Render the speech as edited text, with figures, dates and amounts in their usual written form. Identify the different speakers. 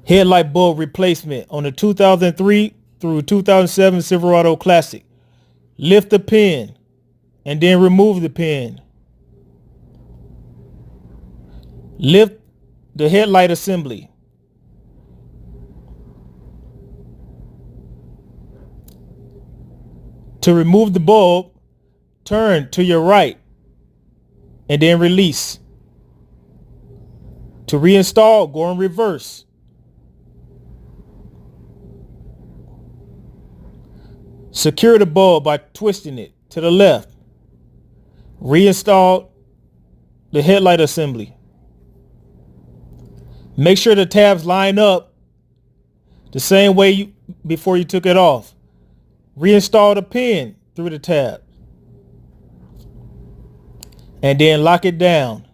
Speaker 1: Headlight bulb replacement on the 2003 through 2007 Silverado Classic. Lift the pin and then remove the pin. Lift the headlight assembly. To remove the bulb, turn to your right and then release. To reinstall, go in reverse. Secure the bulb by twisting it to the left. Reinstall the headlight assembly. Make sure the tabs line up the same way before you took it off. Reinstall the pin through the tab. And then lock it down.